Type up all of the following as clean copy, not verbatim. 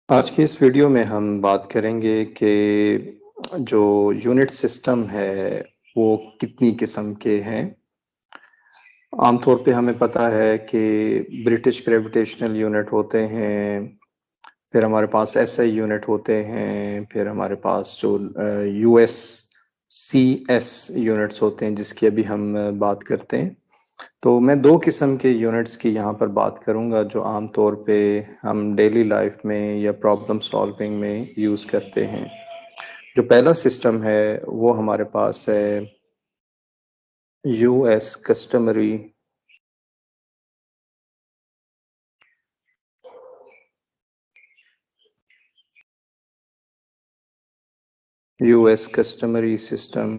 आज की इस वीडियो में हम बात करेंगे कि जो यूनिट सिस्टम है, वो कितनी किस्म के हैं। आमतौर पे हमें पता है कि ब्रिटिश ग्रेविटेशनल यूनिट होते हैं, फिर हमारे पास एसआई यूनिट होते हैं, फिर हमारे पास जो यूएस सीएस यूनिट्स होते हैं जिसकी अभी हम बात करते हैं। तो मैं दो किस्म के यूनिट्स की यहाँ पर बात करूँगा जो आम तौर पे हम डेली लाइफ में या प्रॉब्लम सॉल्विंग में यूज़ करते हैं। जो पहला सिस्टम है वो हमारे पास है यूएस कस्टमरी सिस्टम,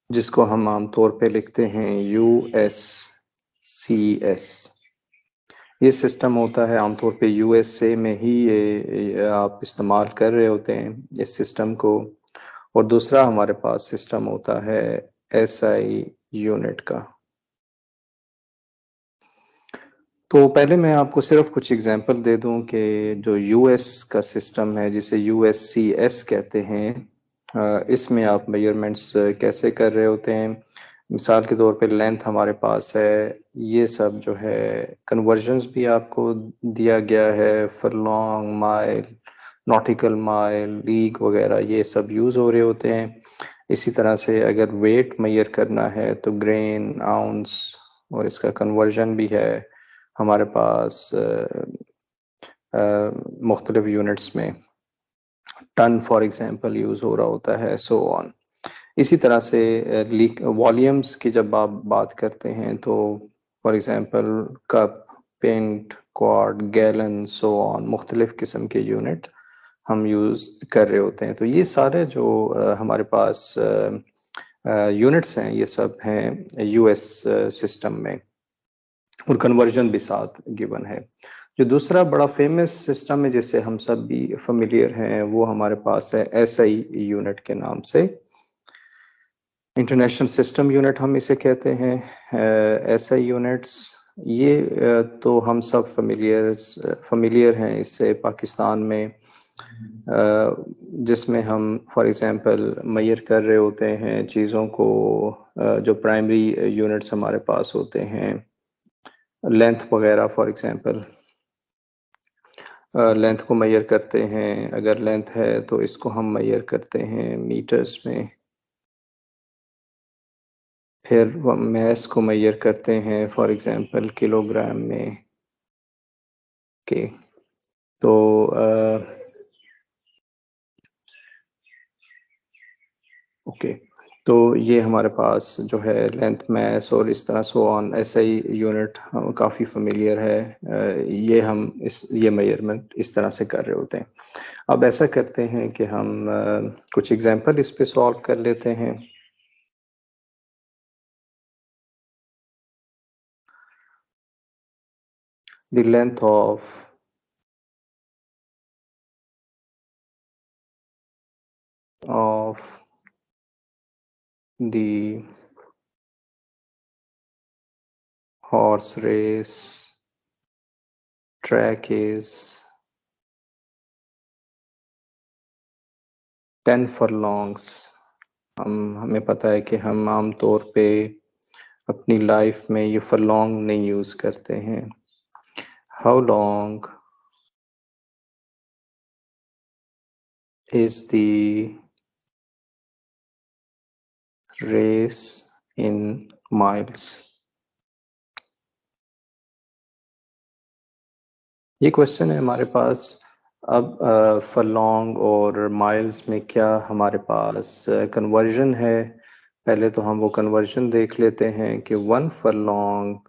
जिसको हम आमतौर पे लिखते हैं यूएस सीएस। ये सिस्टम होता है आमतौर पे यूएसए में ही ये आप इस्तेमाल कर रहे होते हैं इस सिस्टम को। और दूसरा हमारे पास सिस्टम होता है एसआई यूनिट का। तो पहले मैं आपको सिर्फ कुछ एग्जांपल दे दूं कि जो यूएस का सिस्टम है जिसे यूएससीएस कहते हैं, इसमें आप मेजरमेंट्स कैसे कर रहे होते हैं। मिसाल के तौर पे लेंथ हमारे पास है, ये सब जो है कन्वर्जन्स भी आपको दिया गया है, furlong, mile, nautical mile, league वगैरह ये सब यूज़ हो रहे होते हैं। इसी तरह से अगर वेट मेजर करना है तो ग्रेन, आउंस, और इसका कन्वर्जन भी है हमारे पास मुख्तलिफ यूनिट्स में। टन फॉर एग्जांपल यूज़ हो रहा होता है, सो ऑन। इसी तरह से वॉल्यूम्स की जब आप बात करते हैं तो for example cup, pint, quart, gallon, so on, मुख्तलिफ किस्म के यूनिट हम यूज़ कर रहे होते हैं। तो ये सारे जो हमारे पास यूनिट्स हैं ये सब हैं यूएस सिस्टम में, और कन्वर्जन भी साथ गिवन है। जो दूसरा बड़ा फेमस सिस्टम है जिससे हम सब भी फेमिलियर हैं वो हमारे पास है एसआई यूनिट के नाम से। इंटरनेशनल सिस्टम यूनिट हम इसे कहते हैं। एसआई यूनिट्स ये तो हम सब फेमिलियर हैं इससे पाकिस्तान में, जिसमें हम फॉर एग्जांपल मेजर कर रहे होते हैं चीज़ों को। जो प्राइमरी यूनिट्स हमारे पास होते हैं, लेंथ वगैरह, फॉर एग्जांपल लेंथ को मेजर करते हैं। अगर लेंथ है तो इसको हम मेजर करते हैं मीटर्स में। फिर मैस को मेजर करते हैं फॉर एग्जांपल किलोग्राम में के। तो ओके, तो ये हमारे पास जो है लेंथ, मैस और इस तरह सो ऑन एसआई यूनिट काफ़ी फेमिलियर है। ये हम ये मेजरमेंट इस तरह से कर रहे होते हैं। अब ऐसा करते हैं कि हम कुछ एग्जांपल इस पे सॉल्व कर लेते हैं। The length of the horse race track is 10 furlongs। हमें पता है कि हम आम तौर पे अपनी लाइफ में ये फरलॉन्ग नहीं यूज करते हैं। How long is the race in miles? ये क्वेश्चन है हमारे पास। अब फरलॉन्ग और माइल्स में क्या हमारे पास कन्वर्जन है। पहले तो हम वो कन्वर्जन देख लेते हैं कि 1 फरलॉन्ग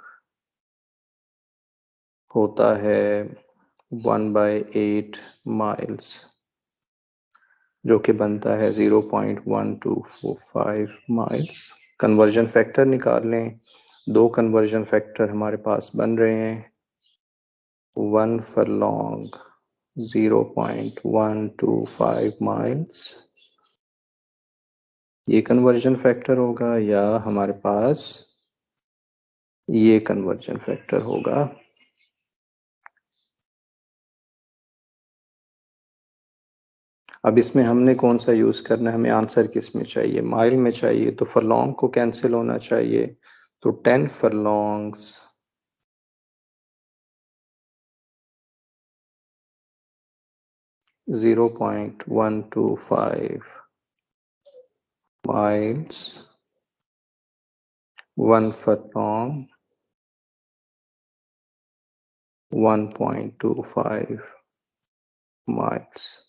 होता है 1/8 माइल्स, जो कि बनता है 0.1245 माइल्स। कन्वर्जन फैक्टर निकाल लें। दो कन्वर्जन फैक्टर हमारे पास बन रहे हैं। 1 फरलॉन्ग 0.125 माइल्स, ये कन्वर्जन फैक्टर होगा, या हमारे पास ये कन्वर्जन फैक्टर होगा। अब इसमें हमने कौन सा यूज करना है, हमें आंसर किस में चाहिए, माइल में चाहिए, तो फरलॉन्ग को कैंसिल होना चाहिए, तो 10 फरलॉन्ग्स 0.125 miles, 1 furlong 1.25 माइल्स।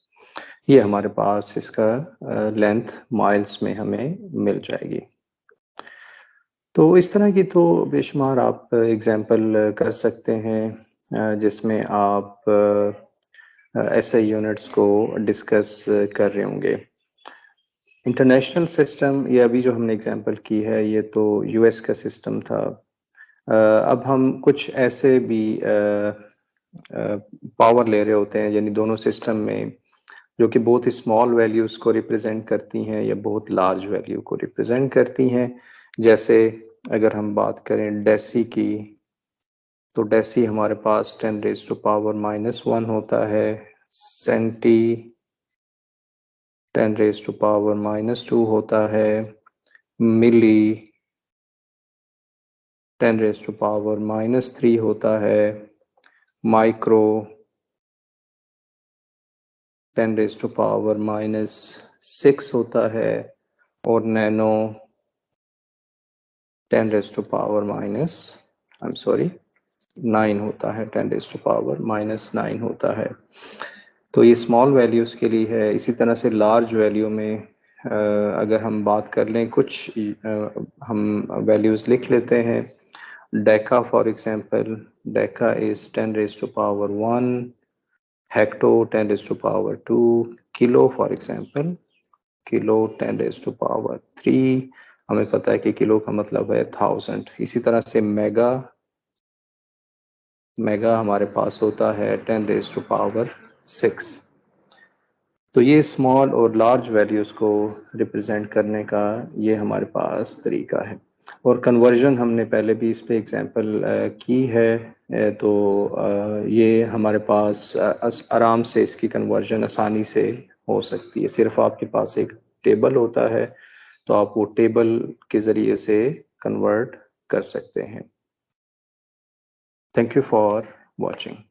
ये हमारे पास इसका लेंथ माइल्स में हमें मिल जाएगी। तो इस तरह की तो बेशुमार आप एग्जाम्पल कर सकते हैं जिसमें आप ऐसे यूनिट्स को डिस्कस कर रहे होंगे। इंटरनेशनल सिस्टम, ये अभी जो हमने एग्जांपल की है ये तो यूएस का सिस्टम था। अब हम कुछ ऐसे भी पावर ले रहे होते हैं, यानी दोनों सिस्टम में, जो कि बहुत स्मॉल वैल्यूज को रिप्रेजेंट करती हैं या बहुत लार्ज वैल्यू को रिप्रेजेंट करती हैं। जैसे अगर हम बात करें डेसी की, तो डेसी हमारे पास 10⁻⁻1 होता है, सेंटी 10⁻⁻2 होता है, मिली 10⁻⁻3 होता है, माइक्रो 10⁻⁻6 होता है, और नैनो 9 होता है, 10⁻⁻9 होता है। तो ये स्मॉल वैल्यूज के लिए है। इसी तरह से लार्ज वैल्यू में अगर हम बात कर लें, कुछ हम वैल्यूज लिख लेते हैं। Deka for example, Deka is 10⁻1, hecto 10⁻2, kilo for example, kilo 10⁻3, हमें पता है कि किलो का मतलब है 1000। इसी तरह से मेगा, मेगा हमारे पास होता है 10⁻6। तो ये स्मॉल और लार्ज वैल्यूज को रिप्रेजेंट करने का ये हमारे पास तरीका है। और कन्वर्जन हमने पहले भी इस पे एग्जांपल की है, तो ये हमारे पास आराम से इसकी कन्वर्जन आसानी से हो सकती है। सिर्फ आपके पास एक टेबल होता है, तो आप वो टेबल के ज़रिए से कन्वर्ट कर सकते हैं। Thank you for watching.